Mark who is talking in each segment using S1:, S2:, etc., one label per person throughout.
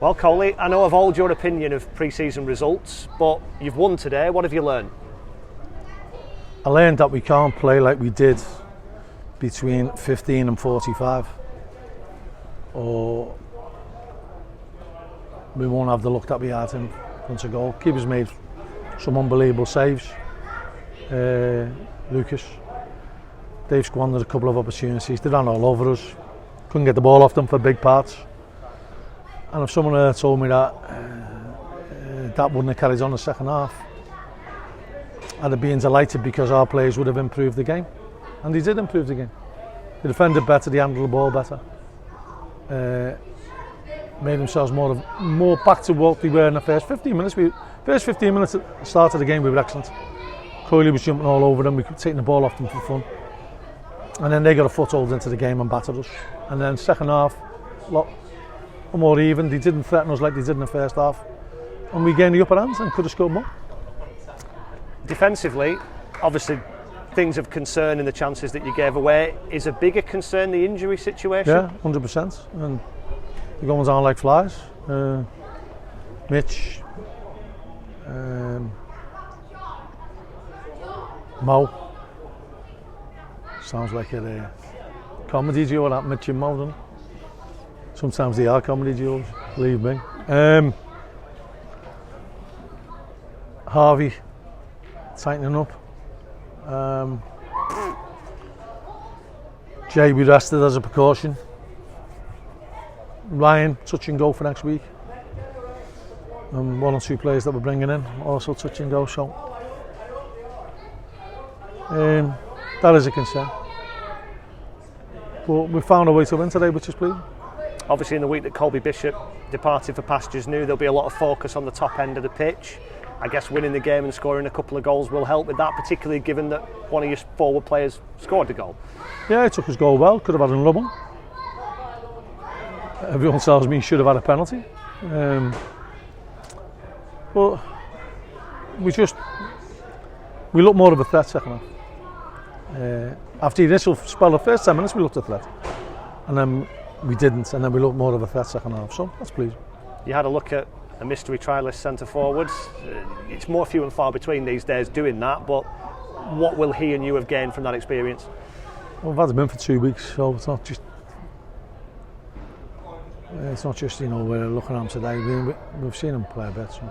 S1: Well, Coley, I know I've held your opinion of pre-season results, but you've won today. What have you learned?
S2: I learned that we can't play like we did between 15 and 45, or we won't have the luck that we had in front of goal. Keeper's made some unbelievable saves. Lucas, Dave squandered a couple of opportunities. They ran all over us. Couldn't get the ball off them for big parts. And if someone had told me that that wouldn't have carried on the second half, I'd have been delighted, because our players would have improved the game. And they did improve the game. They defended better, they handled the ball better. Made themselves more back to what they were in the first 15 minutes. First 15 minutes at the start of the game, we were excellent. Coley was jumping all over them, we kept taking the ball off them for fun. And then they got a foothold into the game and battered us. And then second half, a lot more even. They didn't threaten us like they did in the first half. And we gained the upper hand and could have scored more.
S1: Defensively, obviously, things of concern in the chances that you gave away. Is a bigger concern the injury situation?
S2: Yeah, 100%. And the goals aren't like flies. Mitch, Mo. Sounds like a comedy duo, that Mitch and Mo, doesn't it? Sometimes they are comedy duos, believe me. Harvey tightening up. Jay we rested as a precaution. Ryan touch and go for next week. And one or two players that we're bringing in also touch and go. So that is a concern. But we found a way to win today, which is pleasing.
S1: Obviously, in the week that Colby Bishop departed for pastures new, there'll be a lot of focus on the top end of the pitch. I guess winning the game and scoring a couple of goals will help with that, particularly given that one of your forward players scored the goal. Yeah,
S2: he took his goal well, could have had another one. Everyone tells me he should have had a penalty. But we looked more of a threat second half. After the initial spell of first 10 minutes, we looked a threat. And then we didn't, and then we looked more of a threat second half, so that's pleasing.
S1: You had a look at a mystery trialist centre forwards. It's more few and far between these days doing that, but what will he and you have gained from that experience?
S2: Well, we've had him in for 2 weeks, so it's not just we're looking at him today. We've seen him play a bit. So.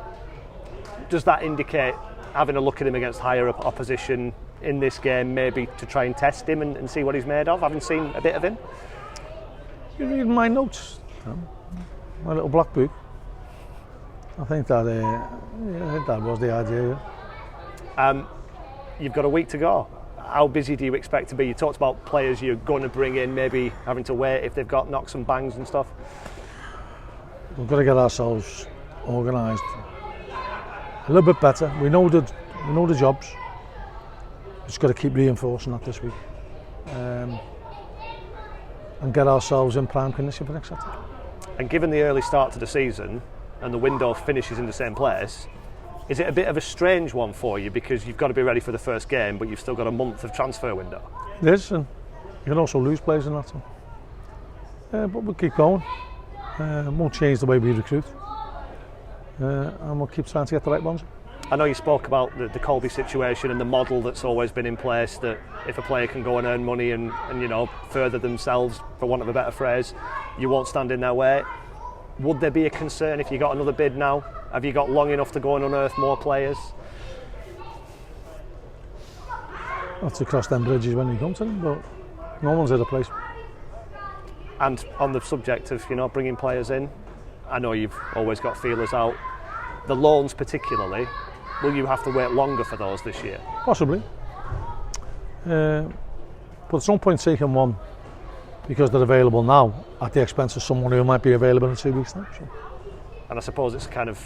S1: Does that indicate having a look at him against higher opposition in this game, maybe to try and test him and see what he's made of, having seen a bit of him?
S2: You read my notes, my little black book. I think that was the idea. Yeah.
S1: You've got a week to go. How busy do you expect to be? You talked about players you're going to bring in, maybe having to wait if they've got knocks and bangs and stuff.
S2: We've got to get ourselves organised a little bit better. We know the jobs. We've just got to keep reinforcing that this week. And get ourselves in prime condition for next Saturday.
S1: And given the early start to the season and the window finishes in the same place, is it a bit of a strange one for you, because you've got to be ready for the first game but you've still got a month of transfer window?
S2: It is, and you can also lose players in that time. But we'll keep going. Won't change the way we recruit, and we'll keep trying to get the right ones.
S1: I know you spoke about the Colby situation and the model that's always been in place, that if a player can go and earn money and further themselves, for want of a better phrase, you won't stand in their way. Would there be a concern if you got another bid now? Have you got long enough to go and unearth more players?
S2: Have to cross them bridges when you come to them, but no one's at a place.
S1: And on the subject of bringing players in, I know you've always got feelers out. The loans particularly, will you have to wait longer for those this year?
S2: Possibly. But at some point taking one because they're available now at the expense of someone who might be available in 2 weeks now. So.
S1: And I suppose it's a kind of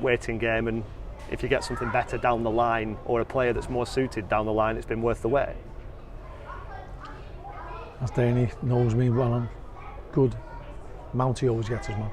S1: waiting game, and if you get something better down the line or a player that's more suited down the line, it's been worth the wait.
S2: As Danny knows me well, I'm good. Mountie always gets his man.